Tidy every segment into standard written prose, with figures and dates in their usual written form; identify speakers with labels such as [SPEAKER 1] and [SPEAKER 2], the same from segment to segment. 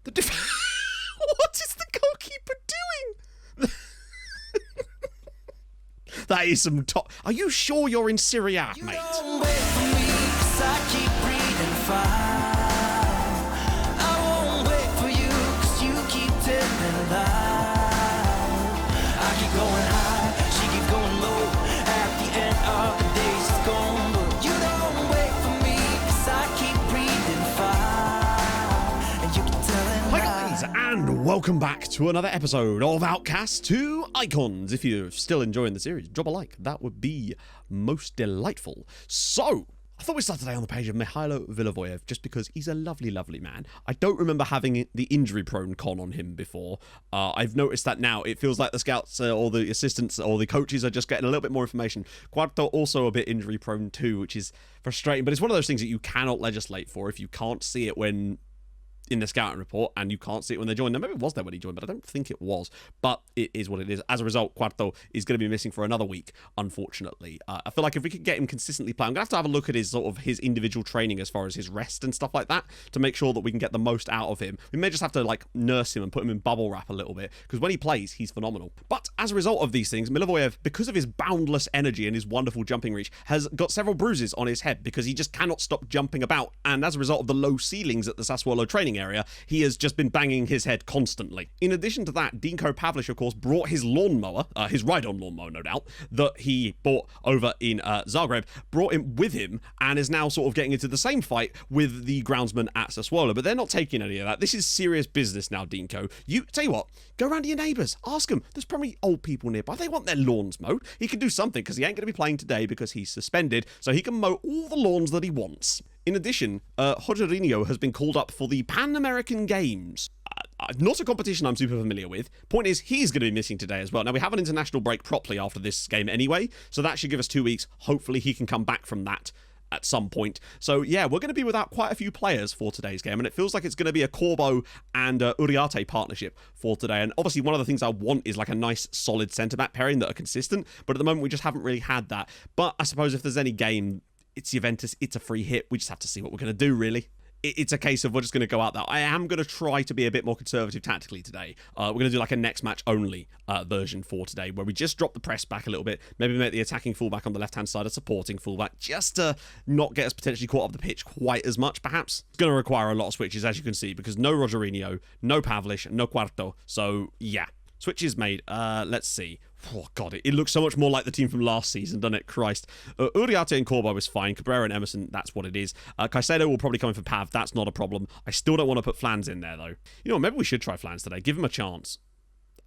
[SPEAKER 1] The What is the goalkeeper doing? That is some top... Are you sure you're in Syria, mate?
[SPEAKER 2] Don't wait for me, 'cause I keep breathing fire. I won't wait for you, 'cause you keep telling lies. I keep going high, she keeps going low. At the end of the day, she's gone. But you don't wait for me, 'cause I keep breathing fire. And you keep telling
[SPEAKER 1] Hi
[SPEAKER 2] lies.
[SPEAKER 1] guys, and welcome back to another episode of Outcasts to Icons. If you're still enjoying the series, drop a like. That would be most delightful. So, I thought we'd start today on the page of Mihailo Vilavoyev, just because he's a lovely, lovely man. I don't remember having the injury-prone con on him before. I've noticed that now. It feels like the scouts or the assistants or the coaches are just getting a little bit more information. Quarto also a bit injury-prone too, which is frustrating. But it's one of those things that you cannot legislate for if you can't see it when... in the scouting report, and you can't see it when they join. Now, maybe it was there when he joined, but I don't think it was. But it is what it is. As a result, Quarto is going to be missing for another week, unfortunately. I feel like if we could get him consistently playing, I'm going to have a look at his sort of his individual training as far as his rest and stuff like that to make sure that we can get the most out of him. We may just have to like nurse him and put him in bubble wrap a little bit, because when he plays, he's phenomenal. But as a result of these things, Milivojev, because of his boundless energy and his wonderful jumping reach, has got several bruises on his head because he just cannot stop jumping about. And as a result of the low ceilings at the Sassuolo training area, he has just been banging his head constantly. In addition to that, Dinko Pavlich, of course, brought his lawnmower, his ride-on lawnmower, no doubt, that he bought over in Zagreb, brought him with him, and is now sort of getting into the same fight with the groundsman at Sassuolo. But they're not taking any of that. This is serious business now, Dinko. Tell you what, go round to your neighbours, ask them. There's probably old people nearby. They want their lawns mowed. He can do something, because he ain't going to be playing today because he's suspended, so he can mow all the lawns that he wants. In addition, Rogerinho has been called up for the Pan American Games. Not a competition I'm super familiar with. Point is, he's going to be missing today as well. Now, we have an international break properly after this game anyway, so that should give us 2 weeks. Hopefully, he can come back from that at some point. So, yeah, we're going to be without quite a few players for today's game, and it feels like it's going to be a Corbo and Uriarte partnership for today. And obviously, one of the things I want is like a nice, solid centre-back pairing that are consistent, but at the moment, we just haven't really had that. But I suppose if there's any game... it's Juventus, it's a free hit. We just have to see what we're going to do, really. It's a case of we're just going to go out there. I am going to try to be a bit more conservative tactically today. We're going to do like a next match only version for today, where we just drop the press back a little bit, maybe make the attacking fullback on the left-hand side a supporting fullback, just to not get us potentially caught up the pitch quite as much, perhaps. It's going to require a lot of switches, as you can see, because no Rogerinho, no Pavlich, no Quarto. So, yeah. Switches made. Let's see. Oh, God, it looks so much more like the team from last season, doesn't it? Christ. Uriarte and Corbo is fine. Cabrera and Emerson, that's what it is. Caicedo will probably come in for Pav. That's not a problem. I still don't want to put Flans in there, though. You know what? Maybe we should try Flans today. Give him a chance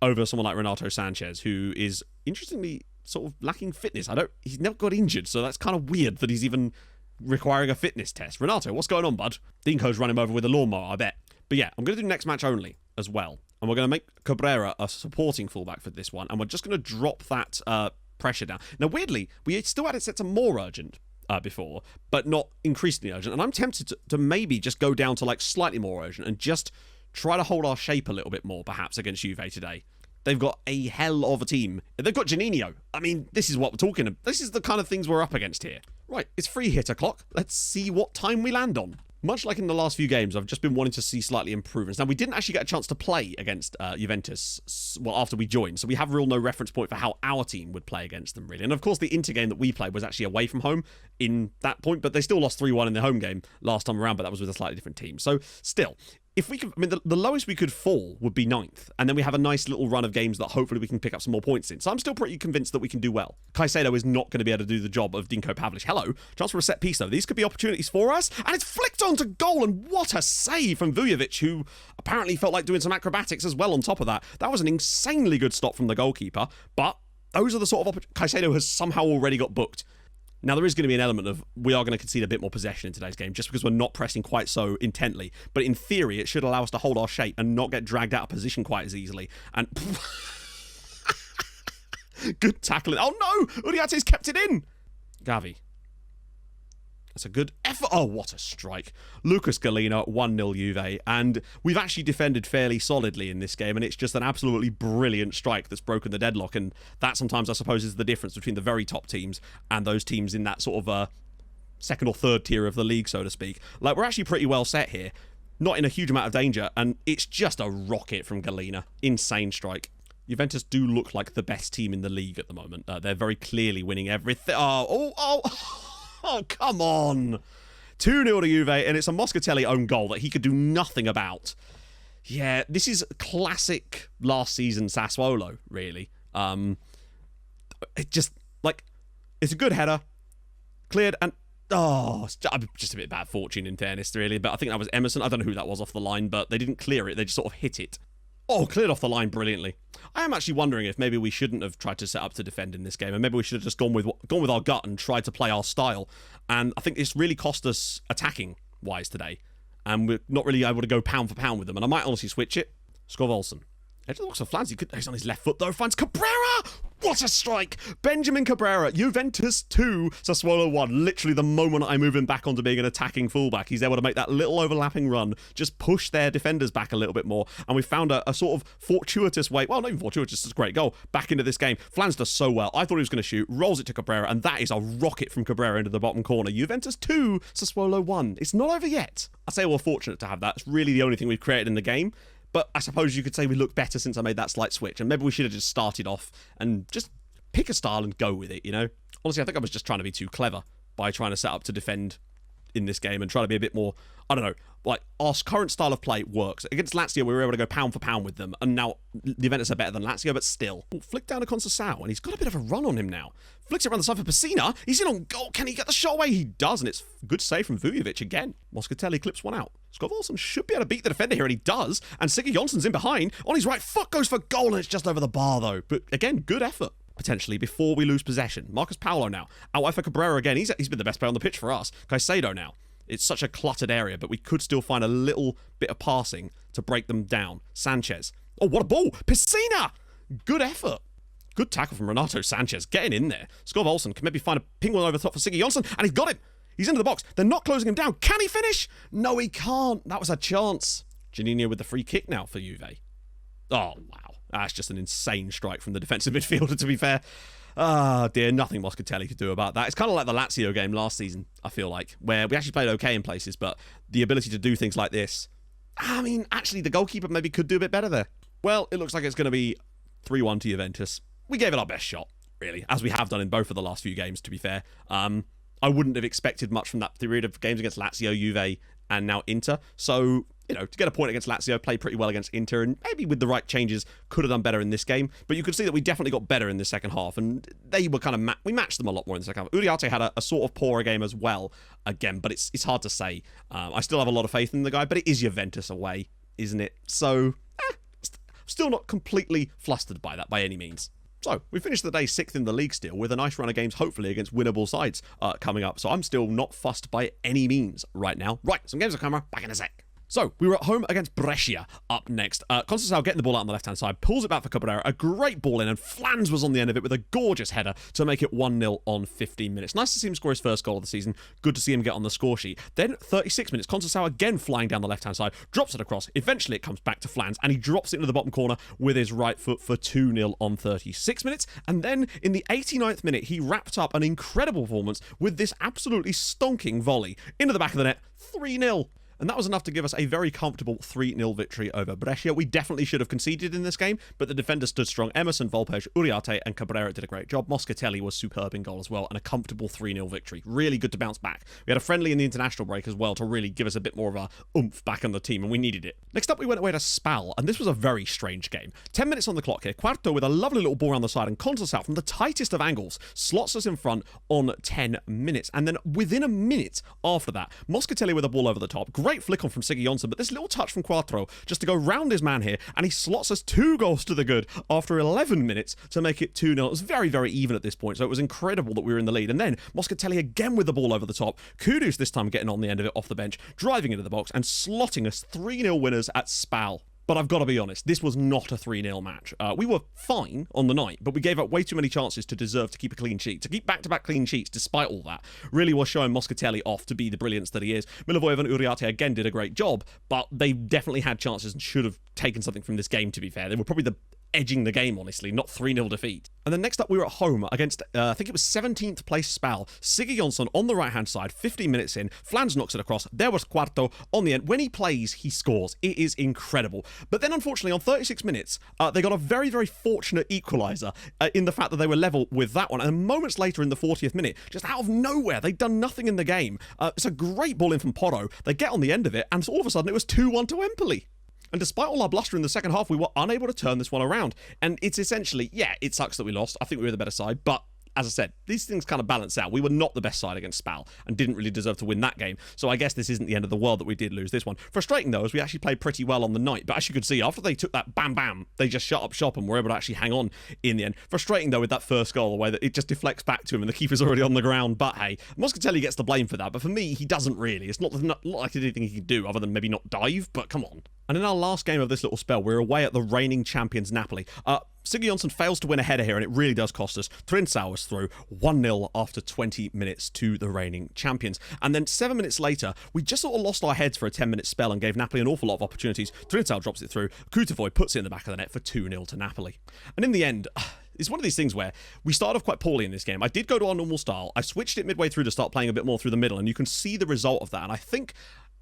[SPEAKER 1] over someone like Renato Sanchez, who is, interestingly, sort of lacking fitness. He's never got injured, so that's kind of weird that he's even requiring a fitness test. Renato, what's going on, bud? Dinko's run him over with a lawnmower, I bet. But yeah, I'm going to do next match only as well. And we're going to make Cabrera a supporting fullback for this one. And we're just going to drop that pressure down. Now, weirdly, we still had it set to more urgent before, but not increasingly urgent. And I'm tempted to maybe just go down to like slightly more urgent and just try to hold our shape a little bit more, perhaps, against Juve today. They've got a hell of a team. They've got Juninho. I mean, this is what we're talking about. This is the kind of things we're up against here. Right, it's free hit o'clock. Let's see what time we land on. Much like in the last few games, I've just been wanting to see slightly improvements. Now, we didn't actually get a chance to play against Juventus, well, after we joined, so we have no reference point for how our team would play against them, really. And of course, the Inter game that we played was actually away from home in that point, but they still lost 3-1 in the home game last time around, but that was with a slightly different team. So, still, if we could, I mean, the lowest we could fall would be 9th, and then we have a nice little run of games that hopefully we can pick up some more points in. So I'm still pretty convinced that we can do well. Caicedo is not going to be able to do the job of Dinko Pavlich. Hello, chance for a set piece though. These could be opportunities for us, and it's flicked onto goal, and what a save from Vujovic, who apparently felt like doing some acrobatics as well on top of that. That was an insanely good stop from the goalkeeper, but those are the sort of Caicedo has somehow already got booked. Now, there is going to be an element of we are going to concede a bit more possession in today's game just because we're not pressing quite so intently. But in theory, it should allow us to hold our shape and not get dragged out of position quite as easily. And good tackling. Oh, no! Uriarte's kept it in. Gavi. That's a good effort. Oh, what a strike. Lucas Galina, 1-0 Juve. And we've actually defended fairly solidly in this game, and it's just an absolutely brilliant strike that's broken the deadlock. And that sometimes, I suppose, is the difference between the very top teams and those teams in that sort of second or third tier of the league, so to speak. Like, we're actually pretty well set here. not in a huge amount of danger, and it's just a rocket from Galina. Insane strike. Juventus do look like the best team in the league at the moment. They're very clearly winning everything. Oh, come on. 2-0 to Juve, and it's a Moscatelli own goal that he could do nothing about. Yeah, this is classic last season Sassuolo, really. It just, like, it's a good header. Cleared, and, it's just a bit bad fortune in fairness, really. But I think that was Emerson. I don't know who that was off the line, but they didn't clear it. They just sort of hit it. Oh, cleared off the line brilliantly. I am actually wondering if maybe we shouldn't have tried to set up to defend in this game, and maybe we should have just gone with our gut and tried to play our style. And I think it's really cost us attacking-wise today, and we're not really able to go pound for pound with them. And I might honestly switch it. Skov Olsen. It looks like Flans. He's on his left foot, though. Finds Cabrera! What a strike! Benjamin Cabrera. Juventus 2, Sassuolo 1. Literally the moment I move him back onto being an attacking fullback, he's able to make that little overlapping run, just push their defenders back a little bit more, and we found a sort of fortuitous way, well, not even fortuitous, it's a great goal, back into this game. Flans does so well. I thought he was going to shoot, rolls it to Cabrera, and that is a rocket from Cabrera into the bottom corner. Juventus 2, Sassuolo 1. It's not over yet. I say we're fortunate to have that. It's really the only thing we've created in the game. But I suppose you could say we look better since I made that slight switch. And maybe we should have just started off and just pick a style and go with it, you know? Honestly, I think I was just trying to be too clever by trying to set up to defend in this game and try to be a bit more, I don't know, like our current style of play works. Against Lazio, we were able to go pound for pound with them. And now the Juventus are better than Lazio, but still. Flick down to Conceição, and he's got a bit of a run on him now. Flicks it around the side for Pessina. He's in on goal. Can he get the shot away? He does, and it's a good save from Vujovic again. Moscatelli clips one out. Skov Olsen should be able to beat the defender here, and he does. And Sigurd Jonsson's in behind. On his right foot goes for goal, and it's just over the bar, though. But again, good effort, potentially, before we lose possession. Marcus Paulo now. Out for Cabrera again. He's been the best player on the pitch for us. Caicedo now. It's such a cluttered area, but we could still find a little bit of passing to break them down. Sanchez. Oh, what a ball! Pessina! Good effort. Good tackle from Renato Sanchez. Getting in there. Skov Olsen can maybe find a ping one over the top for Sigurd Jonsson, and he's got him! He's into the box. They're not closing him down. Can he finish? No, he can't. That was a chance. Janino with the free kick now for Juve. Oh, wow. That's just an insane strike from the defensive midfielder, to be fair. Ah, dear, nothing Moscatelli could do about that. It's kind of like the Lazio game last season, I feel like, where we actually played okay in places, but the ability to do things like this, I mean, actually, the goalkeeper maybe could do a bit better there. Well, it looks like it's going to be 3-1 to Juventus. We gave it our best shot, really, as we have done in both of the last few games, to be fair. I wouldn't have expected much from that period of games against Lazio, Juve, and now Inter. So, you know, to get a point against Lazio, play pretty well against Inter, and maybe with the right changes, could have done better in this game. But you could see that we definitely got better in the second half, and they were kind of we matched them a lot more in the second half. Uriarte had a sort of poorer game as well, again, but it's hard to say. I still have a lot of faith in the guy, but it is Juventus away, isn't it? So, still not completely flustered by that by any means. So, we finished the day 6th in the league still, with a nice run of games, hopefully, against winnable sides coming up. So I'm still not fussed by any means right now. Right, some games on camera, back in a sec. So, we were at home against Brescia up next. Conceição getting the ball out on the left-hand side, pulls it back for Cabrera, a great ball in, and Flans was on the end of it with a gorgeous header to make it 1-0 on 15 minutes. Nice to see him score his first goal of the season. Good to see him get on the score sheet. Then, 36 minutes, Conceição again flying down the left-hand side, drops it across. Eventually, it comes back to Flans, and he drops it into the bottom corner with his right foot for 2-0 on 36 minutes. And then, in the 89th minute, he wrapped up an incredible performance with this absolutely stonking volley into the back of the net, 3-0. And that was enough to give us a very comfortable 3-0 victory over Brescia. We definitely should have conceded in this game, but the defenders stood strong. Emerson, Volpes, Uriarte, and Cabrera did a great job. Moscatelli was superb in goal as well, and a comfortable 3-0 victory. Really good to bounce back. We had a friendly in the international break as well to really give us a bit more of a oomph back on the team, and we needed it. Next up, we went away to Spal, and this was a very strange game. 10 minutes on the clock here. Quarto with a lovely little ball around the side, and Conceição from the tightest of angles slots us in front on 10 minutes. And then within a minute after that, Moscatelli with a ball over the top. Great flick on from Sigurd Jonsson, but this little touch from Quattro just to go round his man here, and he slots us 2 goals to the good after 11 minutes to make it 2-0. It was very, very even at this point, so it was incredible that we were in the lead. And then Moscatelli again with the ball over the top. Kudus this time getting on the end of it off the bench, driving into the box and slotting us 3-0 winners at Spal. But I've got to be honest, this was not a 3-0 match. We were fine on the night, but we gave up way too many chances to deserve to keep a clean sheet. To keep back-to-back clean sheets despite all that really was showing Moscatelli off to be the brilliance that he is. Milivojevic and Uriarte again did a great job, but they definitely had chances and should have taken something from this game, to be fair. They were probably edging the game, honestly, not 3-0 defeat. And then next up, we were at home against, I think it was 17th place Spal. Sigurjonsson on the right-hand side, 15 minutes in. Flans knocks it across. There was Quarto on the end. When he plays, he scores. It is incredible. But then, unfortunately, on 36 minutes, they got a very, very fortunate equaliser in the fact that they were level with that one. And moments later in the 40th minute, just out of nowhere, they'd done nothing in the game. It's a great ball in from Porro. They get on the end of it, and all of a sudden, it was 2-1 to Empoli. And despite all our bluster in the second half, we were unable to turn this one around. And it's essentially, yeah, it sucks that we lost. I think we were the better side, but as I said, these things kind of balance out. We were not the best side against Spal and didn't really deserve to win that game. So I guess this isn't the end of the world that we did lose this one. Frustrating, though, as we actually played pretty well on the night. But as you could see, after they took that bam, they just shut up shop and were able to actually hang on in the end. Frustrating, though, with that first goal, the way that it just deflects back to him and the keeper's already on the ground. But hey, Moscatelli gets the blame for that. But for me, he doesn't really. It's not like anything he can do other than maybe not dive, but come on. And in our last game of this little spell, we're away at the reigning champions Napoli. Sigurjonsson fails to win a header here, and it really does cost us. Trinsau was through 1-0 after 20 minutes to the reigning champions. And then 7 minutes later, we just sort of lost our heads for a 10-minute spell and gave Napoli an awful lot of opportunities. Trinsau drops it through. Kutavoy puts it in the back of the net for 2-0 to Napoli. And in the end, it's one of these things where we started off quite poorly in this game. I did go to our normal style. I switched it midway through to start playing a bit more through the middle, and you can see the result of that. And I think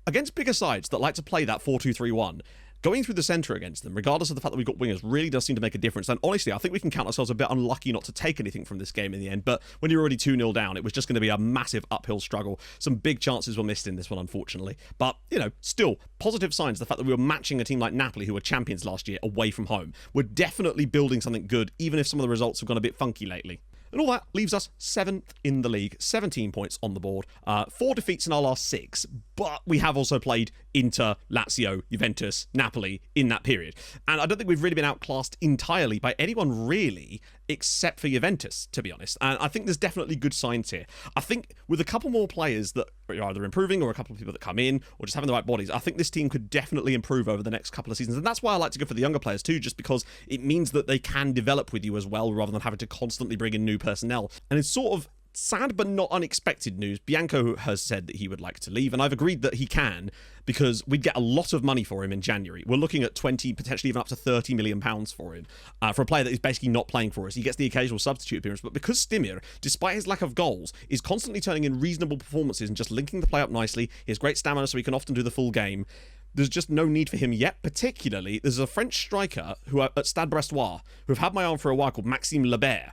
[SPEAKER 1] against bigger sides that like to play that 4-2-3-1, going through the centre against them, regardless of the fact that we've got wingers, really does seem to make a difference. And honestly, I think we can count ourselves a bit unlucky not to take anything from this game in the end. But when you're already 2-0 down, it was just going to be a massive uphill struggle. Some big chances were missed in this one, unfortunately. But, you know, still, positive signs. The fact that we were matching a team like Napoli, who were champions last year, away from home. We're definitely building something good, even if some of the results have gone a bit funky lately. And all that leaves us 7th in the league, 17 points on the board, 4 defeats in our last 6, but we have also played Inter, Lazio, Juventus, Napoli in that period. And I don't think we've really been outclassed entirely by anyone really, except for Juventus, to be honest. And I think there's definitely good signs here. I think with a couple more players that are either improving or a couple of people that come in or just having the right bodies, I think this team could definitely improve over the next couple of seasons. And that's why I like to go for the younger players too, just because it means that they can develop with you as well, rather than having to constantly bring in new personnel. And it's sort of sad but not unexpected news. Bianco has said that he would like to leave, and I've agreed that he can, because we'd get a lot of money for him in January. We're looking at 20, potentially even up to 30 million pounds for him, for a player that is basically not playing for us. He gets the occasional substitute appearance, but because Stimir, despite his lack of goals, is constantly turning in reasonable performances and just linking the play up nicely, he has great stamina, so he can often do the full game. There's just no need for him yet. Particularly, there's a French striker who at Stade Brestois, who have had my arm for a while, called Maxime Lebert,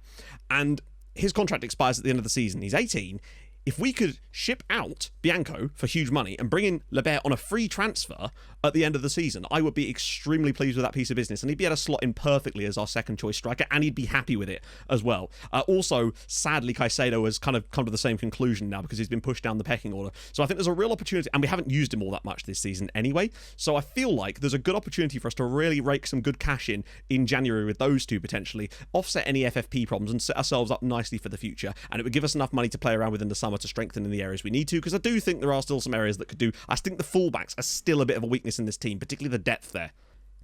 [SPEAKER 1] and his contract expires at the end of the season. He's 18. If we could ship out Bianco for huge money and bring in Lebert on a free transfer at the end of the season, I would be extremely pleased with that piece of business, and he'd be able to slot in perfectly as our second choice striker, and he'd be happy with it as well. Also, sadly, Caicedo has kind of come to the same conclusion now because he's been pushed down the pecking order. So I think there's a real opportunity, and we haven't used him all that much this season anyway. So I feel like there's a good opportunity for us to really rake some good cash in January with those two potentially, offset any FFP problems, and set ourselves up nicely for the future. And it would give us enough money to play around with in the summer to strengthen in the areas we need to, because I do think there are still some areas that could do. I think the fullbacks are still a bit of a weakness in this team, particularly the depth there.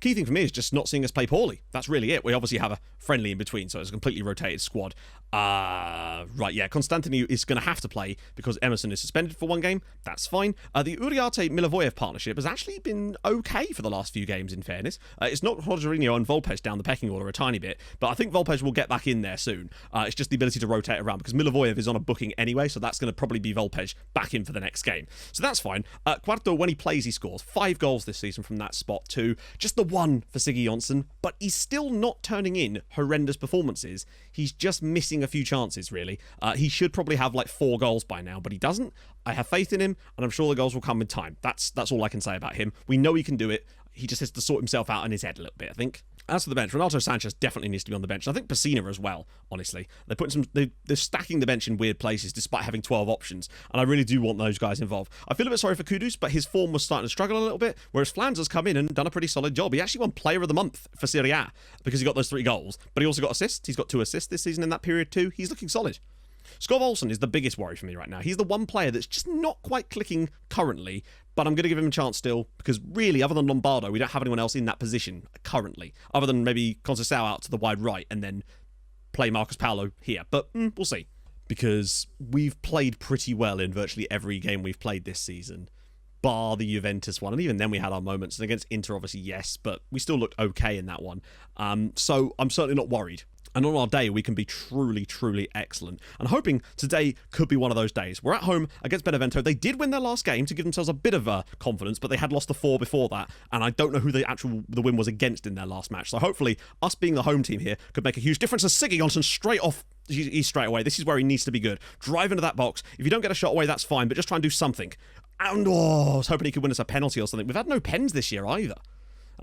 [SPEAKER 1] Key thing for me is just not seeing us play poorly. That's really it. We obviously have a friendly in between, so it's a completely rotated squad. Right, yeah, Constantinu is going to have to play because Emerson is suspended for one game. That's fine. The Uriarte-Milivojev partnership has actually been okay for the last few games, in fairness. It's not Rogerino and Volpes down the pecking order a tiny bit, but I think Volpes will get back in there soon. It's just the ability to rotate around, because Milivojev is on a booking anyway, so that's going to probably be Volpes back in for the next game. So that's fine. Quarto, when he plays, he scores 5 goals this season from that spot too. Just the one for Sigurjonsson, but he's still not turning in horrendous performances. He's just missing a few chances, really. He should probably have like 4 goals by now, but he doesn't. I have faith in him, and I'm sure the goals will come in time. That's all I can say about him. We know he can do it. He just has to sort himself out in his head a little bit, I think. As for the bench, Renato Sanchez definitely needs to be on the bench. I think Pessina as well, honestly. They're stacking the bench in weird places despite having 12 options, and I really do want those guys involved. I feel a bit sorry for Kudus, but his form was starting to struggle a little bit, whereas Flans has come in and done a pretty solid job. He actually won Player of the Month for Serie A because he got those 3 goals, but he also got assists. He's got 2 assists this season in that period too. He's looking solid. Skov Olsen is the biggest worry for me right now. He's the one player that's just not quite clicking currently, but I'm going to give him a chance still, because really, other than Lombardo, we don't have anyone else in that position currently, other than maybe Conceição out to the wide right and then play Marcos Paulo here. But we'll see, because we've played pretty well in virtually every game we've played this season. bar the Juventus one. And even then we had our moments. And against Inter, obviously, yes, but we still looked okay in that one. So I'm certainly not worried. And on our day, we can be truly, truly excellent. And hoping today could be one of those days. We're at home against Benevento. They did win their last game to give themselves a bit of confidence, but they had lost the 4 before that. And I don't know who the win was against in their last match. So hopefully, us being the home team here could make a huge difference. As SecondYellowCard straight off, he's straight away. This is where he needs to be good. Drive into that box. If you don't get a shot away, that's fine, but just try and do something. And I was hoping he could win us a penalty or something. We've had no pens this year either.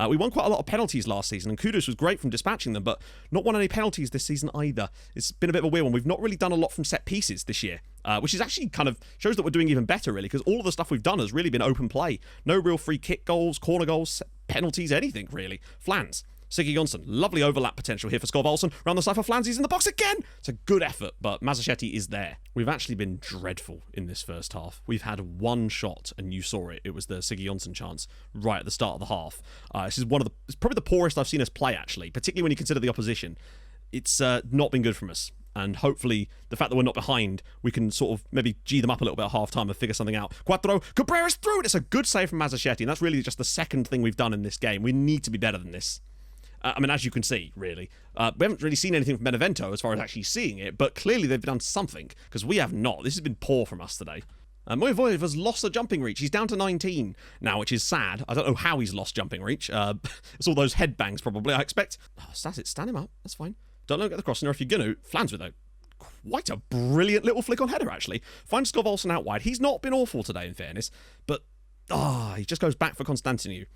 [SPEAKER 1] We won quite a lot of penalties last season, and Kudos was great from dispatching them, but not won any penalties this season either. It's been a bit of a weird one. We've not really done a lot from set pieces this year, which is actually kind of shows that we're doing even better, really, because all of the stuff we've done has really been open play. No real free kick goals, corner goals, penalties, anything, really. Flans. SecondYellowCard, lovely overlap potential here for Skov round the side for Flans, he's in the box again! It's a good effort, but Masachetti is there. We've actually been dreadful in this first half. We've had one shot, and you saw it. It was the SecondYellowCard chance right at the start of the half. This is it's probably the poorest I've seen us play, actually, particularly when you consider the opposition. It's not been good from us. And hopefully, the fact that we're not behind, we can sort of maybe G them up a little bit at half-time and figure something out. Quattro, Cabrera's through it! It's a good save from Masachetti, and that's really just the second thing we've done in this game. We need to be better than this. I mean, as you can see, really. We haven't really seen anything from Benevento as far as actually seeing it, but clearly they've done something, because we have not. This has been poor from us today. Moivoyev has lost the jumping reach. He's down to 19 now, which is sad. I don't know how he's lost jumping reach. It's all those headbangs, probably, I expect. Oh, that's it. Stand him up. That's fine. Don't let him get the crossing, or if you're going to, Flans with though. Quite a brilliant little flick on header, actually. Finds Skov out wide. He's not been awful today, in fairness, but he just goes back for Constantinu.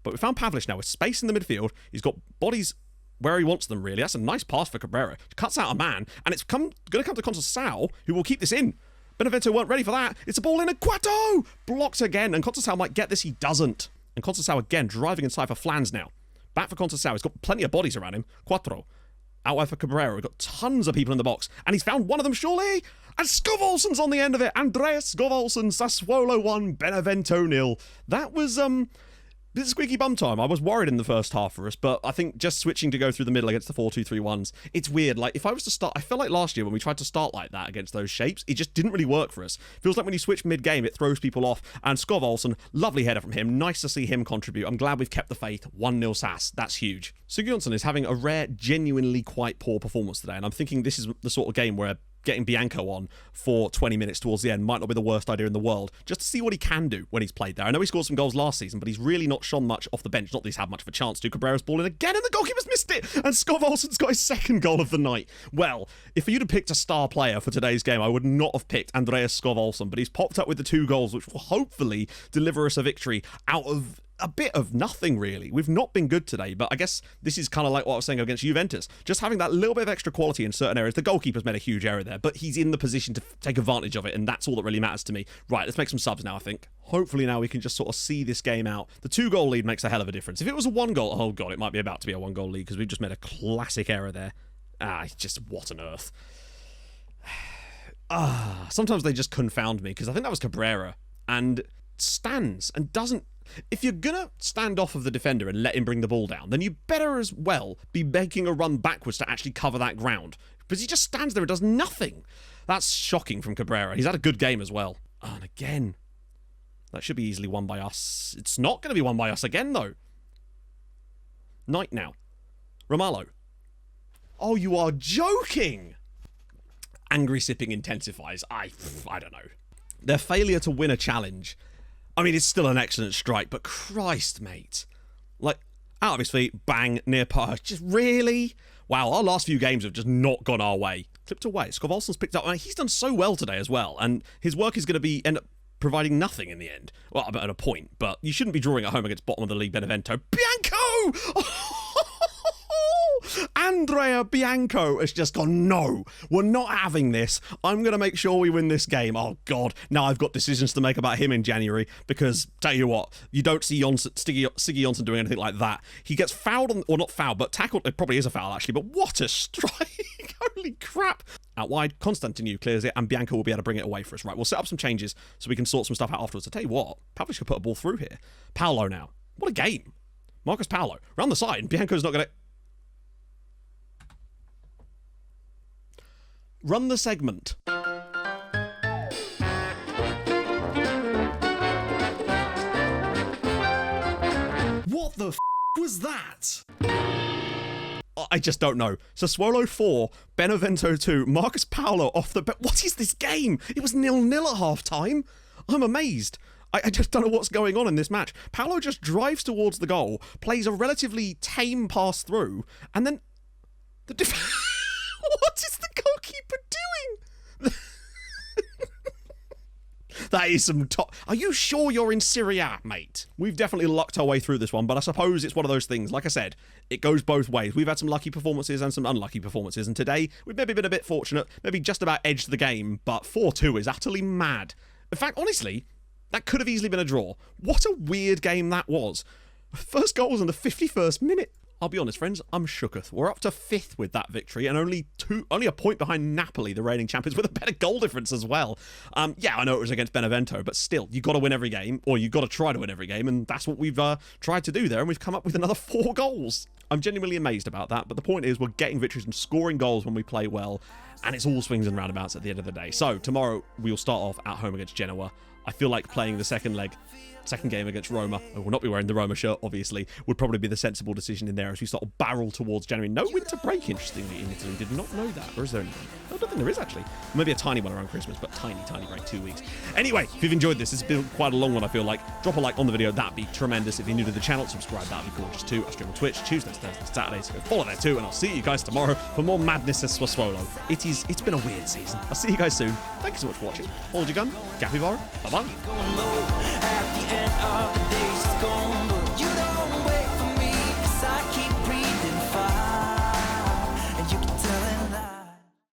[SPEAKER 1] But we found Pavlich now with space in the midfield. He's got bodies where he wants them, really. That's a nice pass for Cabrera. Cuts out a man, and it's going to come to Conceição, who will keep this in. Benevento weren't ready for that. It's a ball in, and Quato blocked again, and Conceição might get this. He doesn't. And Conceição again driving inside for Flans now. Back for Conceição. He's got plenty of bodies around him. Quattro. Out wide for Cabrera. We've got tons of people in the box, and he's found one of them, surely. And Skov on the end of it. Andreas Skov, Sassuolo 1, Benevento 0. That was, This is squeaky bum time. I was worried in the first half for us, but I think just switching to go through the middle against the 4-2-3-1s, it's weird. Like, if I was to start, I felt like last year when we tried to start like that against those shapes, it just didn't really work for us. Feels like when you switch mid-game, it throws people off. And Skov, lovely header from him. Nice to see him contribute. I'm glad we've kept the faith. 1-0 Sass. That's huge. SecondYellowCard is having a rare, genuinely quite poor performance today, and I'm thinking this is the sort of game where getting Bianco on for 20 minutes towards the end might not be the worst idea in the world, just to see what he can do when he's played there. I know he scored some goals last season, but he's really not shone much off the bench. Not that he's had much of a chance to. Cabrera's ball in again, and the goalkeeper's missed it! And Skov got his second goal of the night. Well, if you'd have picked a star player for today's game, I would not have picked Andreas Skov, but he's popped up with the 2 goals, which will hopefully deliver us a victory out of a bit of nothing, really. We've not been good today, but I guess this is kind of like what I was saying against Juventus. Just having that little bit of extra quality in certain areas. The goalkeeper's made a huge error there, but he's in the position to take advantage of it, and that's all that really matters to me. Right, let's make some subs now, I think. Hopefully now we can just sort of see this game out. The 2-goal lead makes a hell of a difference. If it was a 1-goal, oh god, it might be about to be a 1-goal lead, because we've just made a classic error there. Just what on earth. Sometimes they just confound me, because I think that was Cabrera, and stands and doesn't. If you're gonna stand off of the defender and let him bring the ball down, then you better as well be making a run backwards to actually cover that ground. Because he just stands there and does nothing. That's shocking from Cabrera. He's had a good game as well. And again, that should be easily won by us. It's not going to be won by us again, though. Knight now. Romalo. Oh, you are joking! Angry sipping intensifies. I don't know. Their failure to win a challenge. I mean, it's still an excellent strike, but Christ, mate. Like, out of his feet, bang, near post. Just really? Wow, our last few games have just not gone our way. Clipped away. Skov picked up. I mean, he's done so well today as well, and his work is going to end up providing nothing in the end. Well, at a point, but you shouldn't be drawing at home against bottom of the league Benevento. Bianco! Andrea Bianco has just gone, no, we're not having this. I'm going to make sure we win this game. Oh, God. Now I've got decisions to make about him in January because, tell you what, you don't see Siggy Jonsson doing anything like that. He gets fouled, or not fouled, but tackled. It probably is a foul, actually, but what a strike. Holy crap. Out wide, Constantinu clears it, and Bianco will be able to bring it away for us. Right, we'll set up some changes so we can sort some stuff out afterwards. I tell you what, Pavlich could put a ball through here. Paolo now. What a game. Marcus Paolo. Round the side, and Bianco's not going to... Run the segment. was that? I just don't know. Sassuolo 4, Benevento 2, Marcus Paolo off the... What is this game? It was 0-0 at half-time. I'm amazed. I just don't know what's going on in this match. Paolo just drives towards the goal, plays a relatively tame pass through, and then... What is the goalkeeper doing? That is some top... Are you sure you're in Serie A, mate? We've definitely lucked our way through this one, but I suppose it's one of those things. Like I said, it goes both ways. We've had some lucky performances and some unlucky performances, and today we've maybe been a bit fortunate, maybe just about edged the game, but 4-2 is utterly mad. In fact, honestly, that could have easily been a draw. What a weird game that was. First goal was in the 51st minute. I'll be honest, friends, I'm shooketh. We're up to 5th with that victory and only a point behind Napoli, the reigning champions, with a better goal difference as well. Yeah, I know it was against Benevento, but still, you've got to win every game, or you've got to try to win every game, and that's what we've tried to do there, and we've come up with another 4 goals. I'm genuinely amazed about that, but the point is we're getting victories and scoring goals when we play well, and it's all swings and roundabouts at the end of the day. So, tomorrow, we'll start off at home against Genoa. I feel like playing the second game against Roma. I will not be wearing the Roma shirt, obviously. Would probably be the sensible decision in there as we sort of barrel towards January. No winter break, interestingly, in Italy. Did not know that. Or is there anything? I don't think there is, actually. Maybe a tiny one around Christmas, but tiny break, 2 weeks. Anyway, if you've enjoyed this, it's been quite a long one, I feel like. Drop a like on the video. That'd be tremendous. If you're new to the channel, subscribe. That'd be gorgeous too. I stream on Twitch Tuesdays, Thursdays, Saturdays. So go follow there too, and I'll see you guys tomorrow for more madness as Sassuolo. It's been a weird season. I'll see you guys soon. Thank you so much for watching. Hold your gun. Capybara. Bye-bye.